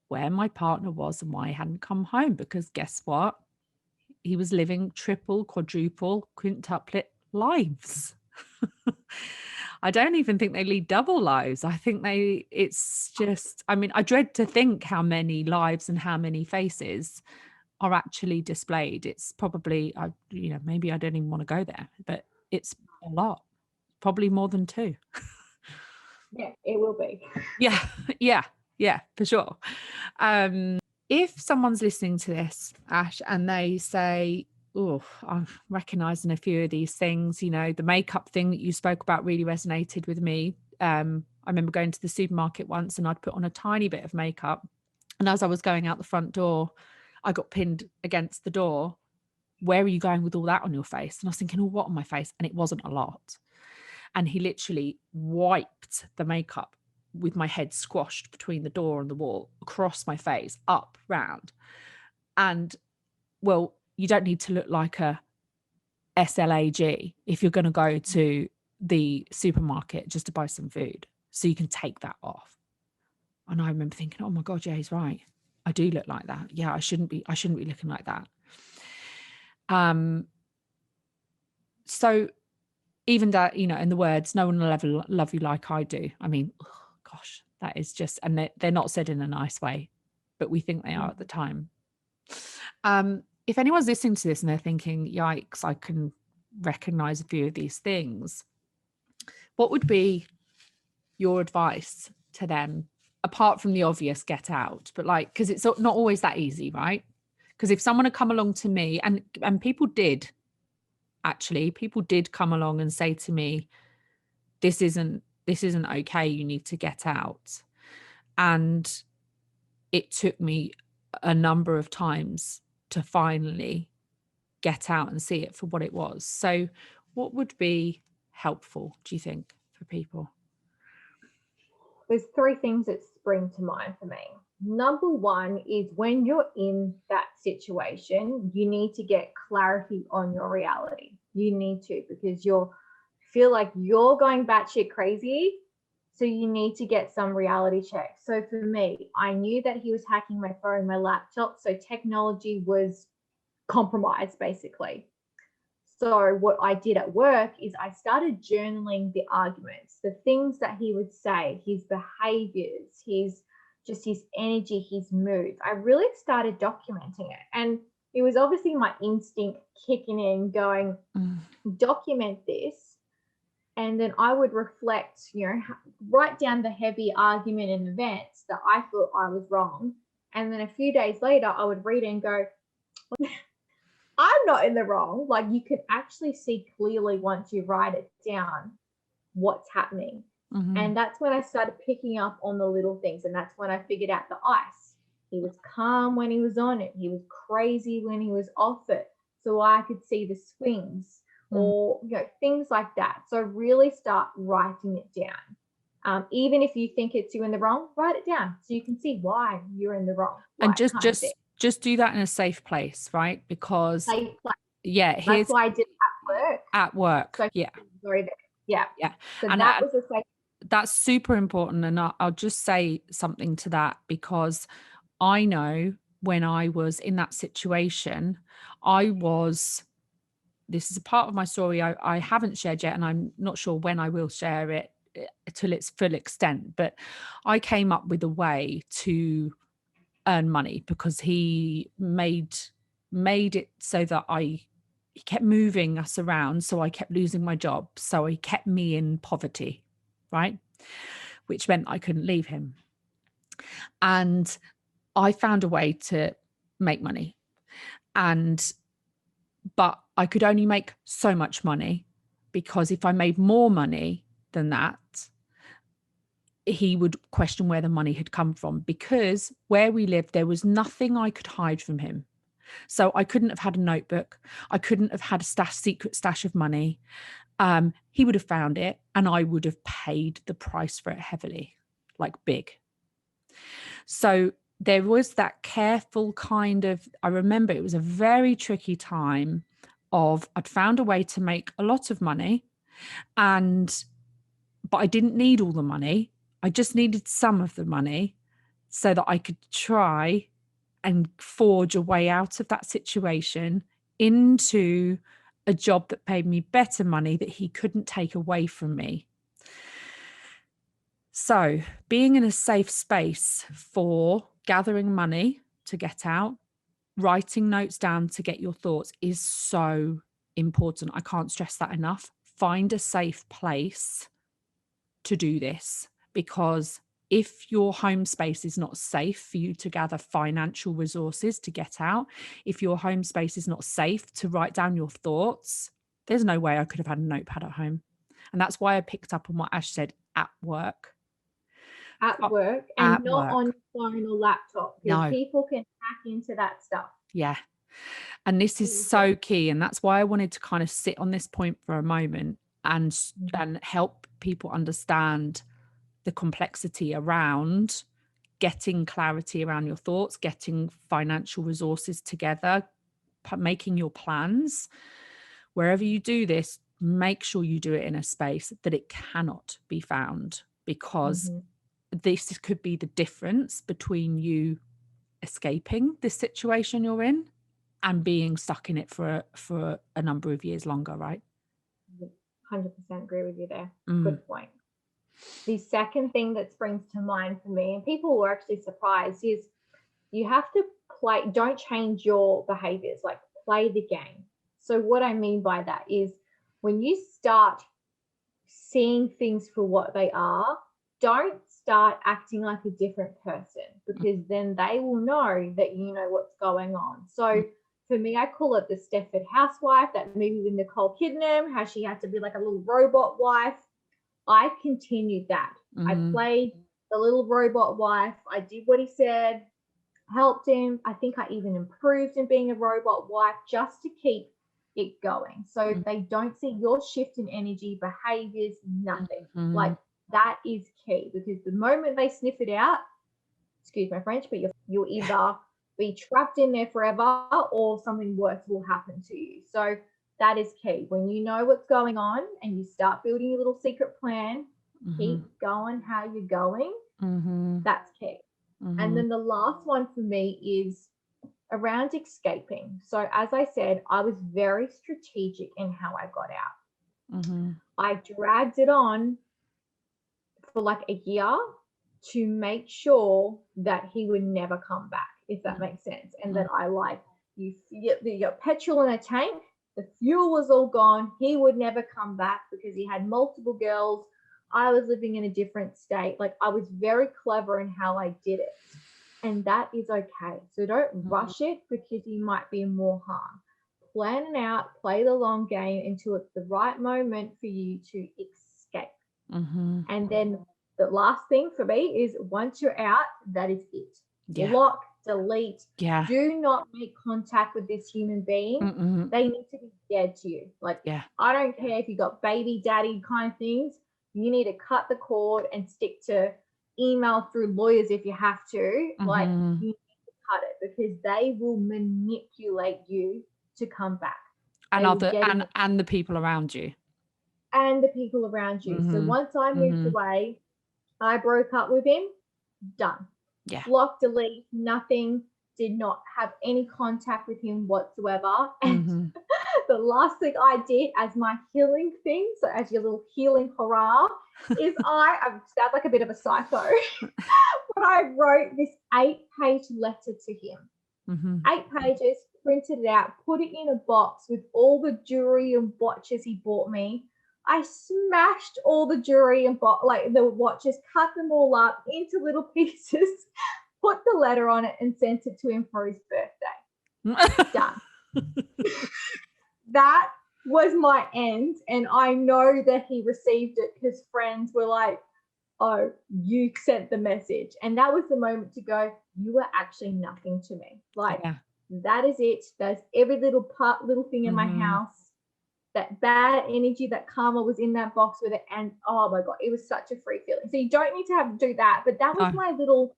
where my partner was and why he hadn't come home, because guess what? He was living triple, quadruple, quintuplet lives. I don't even think they lead double lives. I think it's just, I mean, I dread to think how many lives and how many faces are actually displayed. It's probably, maybe I don't even want to go there, but it's a lot, probably more than 2. Yeah, it will be. Yeah, for sure. If someone's listening to this, Ash, and they say, oh, I'm recognizing a few of these things, the makeup thing that you spoke about really resonated with me. I remember going to the supermarket once and I'd put on a tiny bit of makeup. And as I was going out the front door, I got pinned against the door. Where are you going with all that on your face? And I was thinking, oh, what on my face? And it wasn't a lot. And he literally wiped the makeup with my head squashed between the door and the wall, across my face, up, round. And, well, you don't need to look like a SLAG if you're going to go to the supermarket just to buy some food. So you can take that off. And I remember thinking, oh my God, yeah, he's right. I do look like that. Yeah, I shouldn't be looking like that. So even that, in the words, no one will ever love you like I do. I mean, oh gosh, that is just, and they're not said in a nice way, but we think they are at the time. If anyone's listening to this and they're thinking, yikes, I can recognize a few of these things, what would be your advice to them, apart from the obvious get out? But like, because it's not always that easy, right? Because if someone had come along to me, and people did come along and say to me, this isn't okay, you need to get out. And it took me a number of times to finally get out and see it for what it was. So what would be helpful, do you think, for people? There's 3 things that spring to mind for me. Number 1 is, when you're in that situation, you need to get clarity on your reality. You need to, because you feel like you're going batshit crazy. So you need to get some reality check. So for me, I knew that he was hacking my phone, my laptop. So technology was compromise, basically. So what I did at work is I started journaling the arguments, the things that he would say, his behaviors, his energy, his moods. I really started documenting it. And it was obviously my instinct kicking in, going, document this. And then I would reflect, write down the heavy argument and events that I thought I was wrong. And then a few days later, I would read it and go, I'm not in the wrong. Like, you can actually see clearly once you write it down what's happening. And that's when I started picking up on the little things. And that's when I figured out the ice. He was calm when he was on it. He was crazy when he was off it. So I could see the swings or things like that. So really start writing it down. Even if you think it's you in the wrong, write it down so you can see why you're in the wrong. And just do that in a safe place, right? Because safe place. That's why I did it at work. So yeah. So And that was a safe. That's super important. And I'll just say something to that, because I know when I was in that situation, this is a part of my story I haven't shared yet, and I'm not sure when I will share it to its full extent, but I came up with a way to earn money because he made it so that he kept moving us around. So I kept losing my job. So he kept me in poverty, right? Which meant I couldn't leave him. And I found a way to make money. But I could only make so much money, because if I made more money than that, he would question where the money had come from, because where we lived, there was nothing I could hide from him. So I couldn't have had a notebook. I couldn't have had a secret stash of money. He would have found it, and I would have paid the price for it heavily, like big. So there was that careful kind of, I remember it was a very tricky time of, I'd found a way to make a lot of money, but I didn't need all the money. I just needed some of the money so that I could try and forge a way out of that situation into a job that paid me better money that he couldn't take away from me. So being in a safe space for gathering money to get out, writing notes down to get your thoughts is so important. I can't stress that enough. Find a safe place to do this, because if your home space is not safe for you to gather financial resources to get out, if your home space is not safe to write down your thoughts, there's no way I could have had a notepad at home. And that's why I picked up on what Ash said, at work. At work, and not on your phone or laptop, because people can hack into that stuff. Yeah. And this is so key. And that's why I wanted to kind of sit on this point for a moment and help people understand the complexity around getting clarity around your thoughts, getting financial resources together, making your plans. Wherever you do this, make sure you do it in a space that it cannot be found, because this could be the difference between you escaping this situation you're in and being stuck in it for a number of years longer, right? 100% agree with you there. Good point. The second thing that springs to mind for me, and people were actually surprised, is you have to don't change your behaviors, like play the game. So what I mean by that is, when you start seeing things for what they are, don't start acting like a different person, because then they will know that you know what's going on. So for me, I call it the Stepford housewife, that movie with Nicole Kidman, how she had to be like a little robot wife. I continued that. I played the little robot wife. I did what he said, helped him. I think I even improved in being a robot wife, just to keep it going. So they don't see your shift in energy, behaviors, nothing. Like, that is key, because the moment they sniff it out, excuse my French, but you'll either be trapped in there forever or something worse will happen to you. So that is key. When you know what's going on and you start building your little secret plan, keep going how you're going. That's key. And then the last one for me is around escaping. So as I said, I was very strategic in how I got out. Mm-hmm. I dragged it on for like a year to make sure that he would never come back, if that makes sense. And that I like, you got petrol in a tank, the fuel was all gone, he would never come back because he had multiple girls. I was living in a different state. Like, I was very clever in how I did it. And that is okay. So don't rush it because you might be in more harm. Plan it out, play the long game until it's the right moment for you to escape. Mm-hmm. And then the last thing for me is, once you're out, that is it. Yeah. Block, delete. Yeah. Do not make contact with this human being. Mm-mm. They need to be dead to you. Like, Yeah. I don't care if you got baby daddy kind of things. You need to cut the cord and stick to email through lawyers if you have to. Like, Mm-hmm. you need to cut it because they will manipulate you to come back. And They will other get in and the people around you. and the people around you. So Mm-hmm. once I moved Mm-hmm. away, I broke up with him. Done. Yeah. Block, delete, nothing. Did not have any contact with him whatsoever. And Mm-hmm. the last thing I did as my healing thing, so as your little healing hurrah, is I sound like a bit of a psycho, but I wrote this 8-page letter to him. Mm-hmm. 8 pages, printed it out, put it in a box with all the jewelry and watches he bought me. I smashed all the jewelry and the watches, cut them all up into little pieces, put the letter on it, and sent it to him for his birthday. Done. That was my end, and I know that he received it because friends were like, "Oh, you sent the message." And that was the moment to go, you were actually nothing to me. Like, that is it. That's every little thing in my house. That bad energy, that karma was in that box with it. And oh my God, it was such a free feeling. So you don't need to do that. But that was my little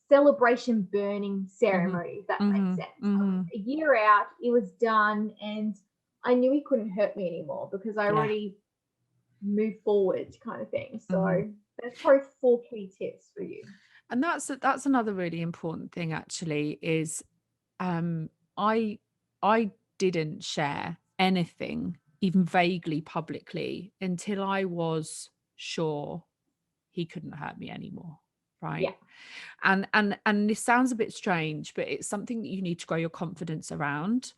celebration burning ceremony, if that makes sense. A year out, it was done. And I knew he couldn't hurt me anymore because I already moved forward, kind of thing. So that's probably 4 key tips for you. And that's another really important thing, actually, is I didn't share anything even vaguely publicly until I was sure he couldn't hurt me anymore, right? And this sounds a bit strange, but it's something that you need to grow your confidence around,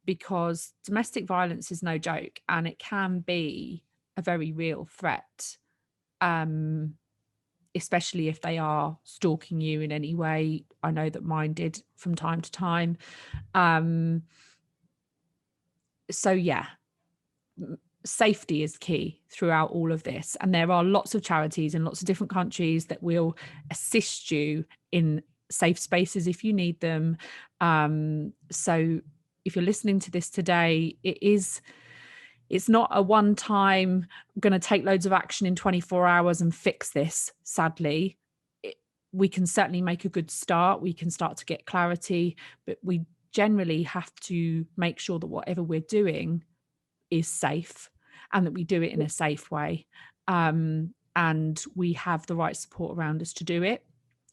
because domestic violence is no joke, and it can be a very real threat, especially if they are stalking you in any way. I know that mine did from time to time. So yeah, safety is key throughout all of this. And there are lots of charities in lots of different countries that will assist you in safe spaces if you need them. So if you're listening to this today, it's not a one-time, I'm going to take loads of action in 24 hours and fix this. Sadly, we can certainly make a good start. We can start to get clarity, but we generally have to make sure that whatever we're doing is safe and that we do it in a safe way. And we have the right support around us to do it,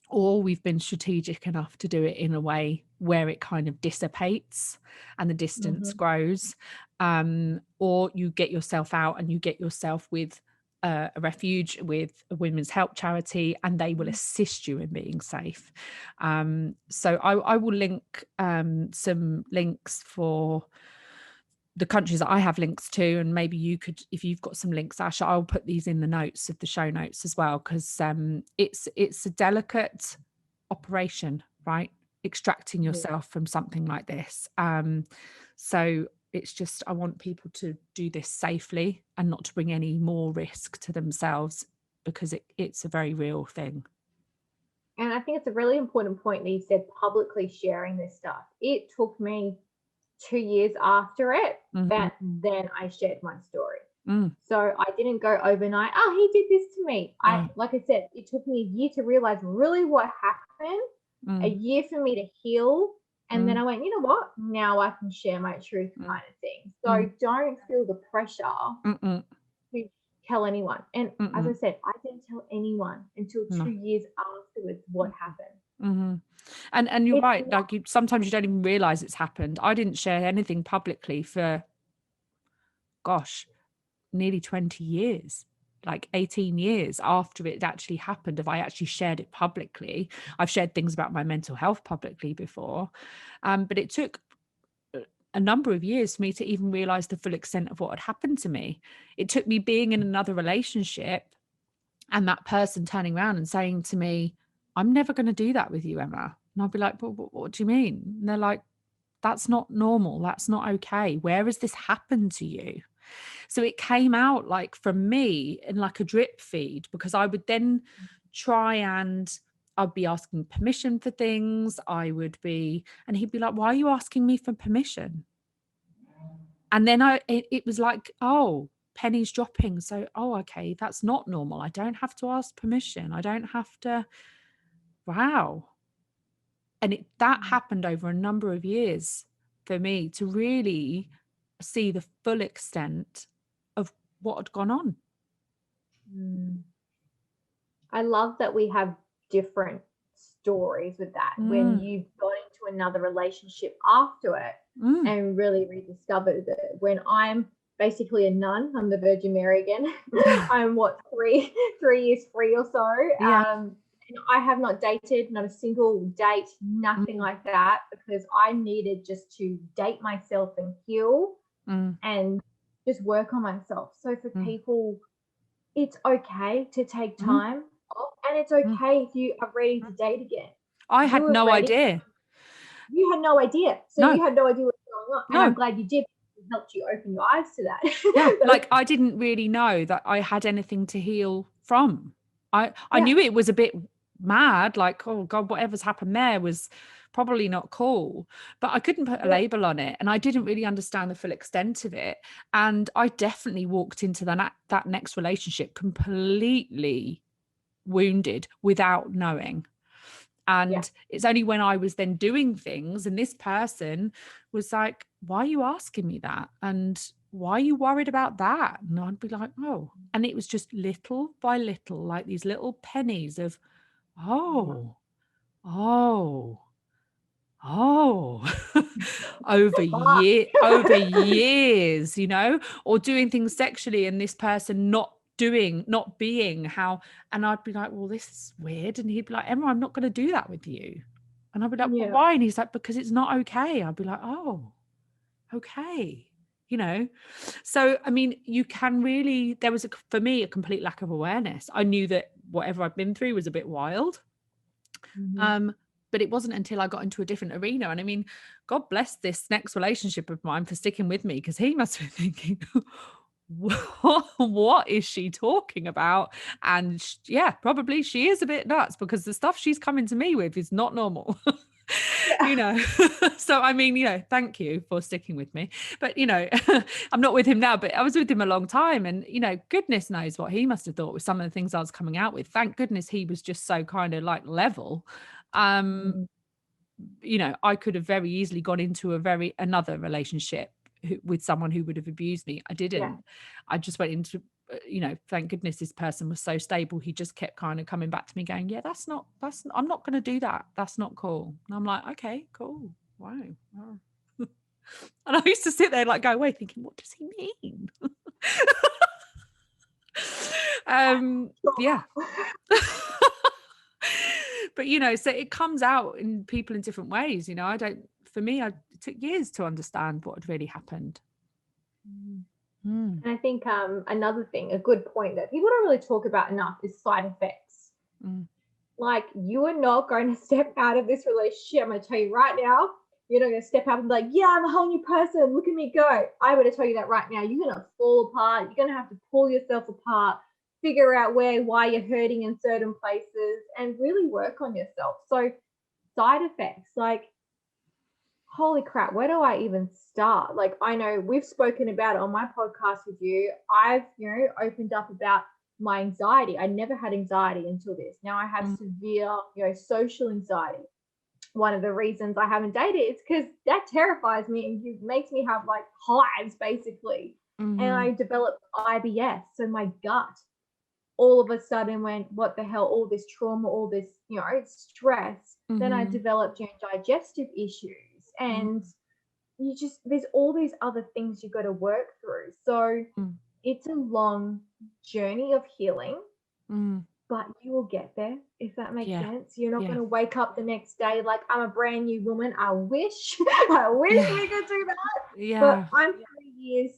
or we've been strategic enough to do it in a way where it kind of dissipates and the distance grows, or you get yourself out and you get yourself with a refuge, with a women's help charity, and they will assist you in being safe. So I will link some links for the countries that I have links to, and maybe you could, if you've got some links, Ash, I'll put these in the notes of the show notes as well, because it's a delicate operation, right? Extracting yourself from something like this. So it's just, I want people to do this safely and not to bring any more risk to themselves, because it's a very real thing. And I think it's a really important point that you said, publicly sharing this stuff. It took me 2 years after it that then I shared my story. So I didn't go overnight, oh, he did this to me. Like I said, it took me a year to realize really what happened, a year for me to heal. And then I went, you know what? Now I can share my truth, kind of thing. So don't feel the pressure to tell anyone. And as I said, I didn't tell anyone until 2 years afterwards what happened. And you're It's right. Like sometimes you don't even realize it's happened. I didn't share anything publicly for, gosh, nearly 20 years, like 18 years after it actually happened. If I actually shared it publicly, I've shared things about my mental health publicly before. But it took a number of years for me to even realize the full extent of what had happened to me. It took me being in another relationship and that person turning around and saying to me, I'm never going to do that with you, Emma. And I'll be like, what do you mean? And they're like, that's not normal. That's not okay. Where has this happened to you? So it came out like from me in like a drip feed, because I would then try and I'd be asking permission for things. And he'd be like, why are you asking me for permission? And then it was like, oh, pennies dropping. So, oh, okay, that's not normal. I don't have to ask permission. I don't have to, wow. And that happened over a number of years for me to really see the full extent of what had gone on. I love that we have different stories with that. When you've gone into another relationship after it and really rediscovered it. When I'm basically a nun, I'm the Virgin Mary again. I'm what, 3 years free or so. And I have not dated, not a single date, nothing like that, because I needed just to date myself and heal and just work on myself. So for people, it's okay to take time off, and it's okay if you are ready to date again. I had no idea. You had no idea. So No. you had no idea what's going on. And No. I'm glad you did. It helped you open your eyes to that. Yeah, like I didn't really know that I had anything to heal from. I knew it was a bit mad, like, oh God, whatever's happened there was probably not cool, but I couldn't put a label on it, and I didn't really understand the full extent of it. And I definitely walked into that next relationship completely wounded without knowing. And it's only when I was then doing things and this person was like, why are you asking me that? And why are you worried about that? And I'd be like, oh. And it was just little by little, like these little pennies of, oh, over years, or doing things sexually and this person not being how, and I'd be like, well, this is weird. And he'd be like, Emma, I'm not going to do that with you. And I'd be like, well, why? And he's like, because it's not okay. I'd be like, oh, okay. So I mean, you can really, there was for me a complete lack of awareness. I knew that whatever I'd been through was a bit wild. But it wasn't until I got into a different arena. And I mean, God bless this next relationship of mine for sticking with me, because he must be thinking, what is she talking about? And probably she is a bit nuts, because the stuff she's coming to me with is not normal. So I mean, thank you for sticking with me. But I'm not with him now, but I was with him a long time, and goodness knows what he must have thought with some of the things I was coming out with. Thank goodness he was just so kind of like level. I could have very easily gone into another relationship with someone who would have abused me. I didn't. I just went into thank goodness this person was so stable. He just kept kind of coming back to me going, I'm not going to do that. That's not cool. And I'm like, okay, cool. Wow. And I used to sit there like go away thinking, what does he mean? Yeah. But so it comes out in people in different ways. For me, it took years to understand what had really happened. And I think another thing, a good point that people don't really talk about enough, is side effects. Like, you are not going to step out of this relationship. I'm going to tell you right now, you're not going to step up and be like, yeah, I'm a whole new person. Look at me go. I'm going to tell you that right now. You're going to fall apart. You're going to have to pull yourself apart, figure out why you're hurting in certain places, and really work on yourself. So side effects, like, holy crap, where do I even start? Like, I know we've spoken about it on my podcast with you. I've, opened up about my anxiety. I never had anxiety until this. Now I have severe, social anxiety. One of the reasons I haven't dated is because that terrifies me and it makes me have like hives basically. And I developed IBS, so my gut all of a sudden went, what the hell, all this trauma, all this, stress. Then I developed digestive issues, and there's all these other things you've got to work through. So it's a long journey of healing, but you will get there, if that makes sense. You're not going to wake up the next day like, I'm a brand new woman. I wish we could do that. But I'm 3 years,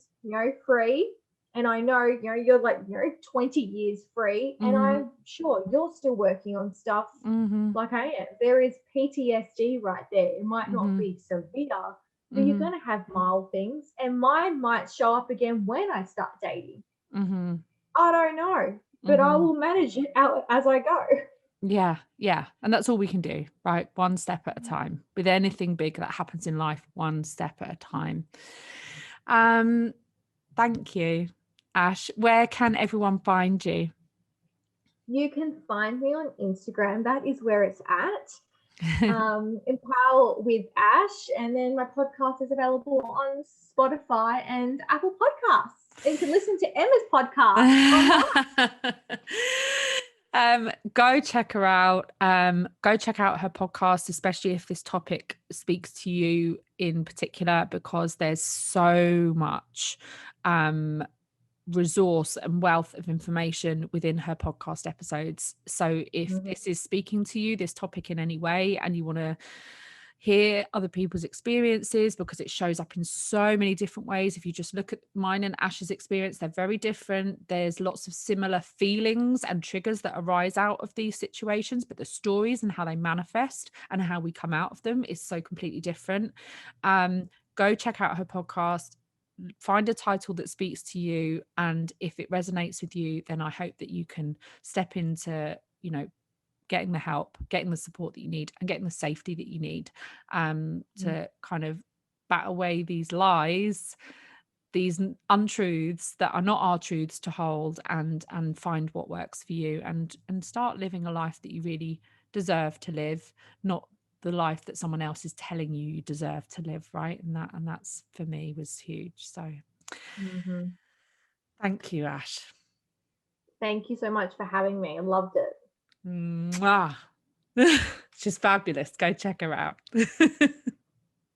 free. And I know, you're like, 20 years free. And I'm sure you're still working on stuff like I am. There is PTSD right there. It might not be severe, but you're going to have mild things. And mine might show up again when I start dating. I don't know, but I will manage it out as I go. Yeah. And that's all we can do, right? One step at a time. With anything big that happens in life, one step at a time. Thank you, Ash. Where can everyone find you? You can find me on Instagram. That is where it's at. Empower with Ash. And then my podcast is available on Spotify and Apple Podcasts. And you can listen to Emma's podcast. Go check her out. Go check out her podcast, especially if this topic speaks to you in particular, because there's so much resource and wealth of information within her podcast episodes. So if this is speaking to you, this topic in any way, and you want to hear other people's experiences, because it shows up in so many different ways. If you just look at mine and Ash's experience, they're very different. There's lots of similar feelings and triggers that arise out of these situations, but the stories and how they manifest and how we come out of them is so completely different. Go check out her podcast, find a title that speaks to you, and if it resonates with you, then I hope that you can step into, getting the help, getting the support that you need, and getting the safety that you need to kind of bat away these lies, these untruths that are not our truths to hold, and find what works for you, and start living a life that you really deserve to live, not the life that someone else is telling you deserve to live, right? And that's for me was huge. So thank you, Ash. Thank you so much for having me. I loved it. Mwah. She's fabulous. Go check her out.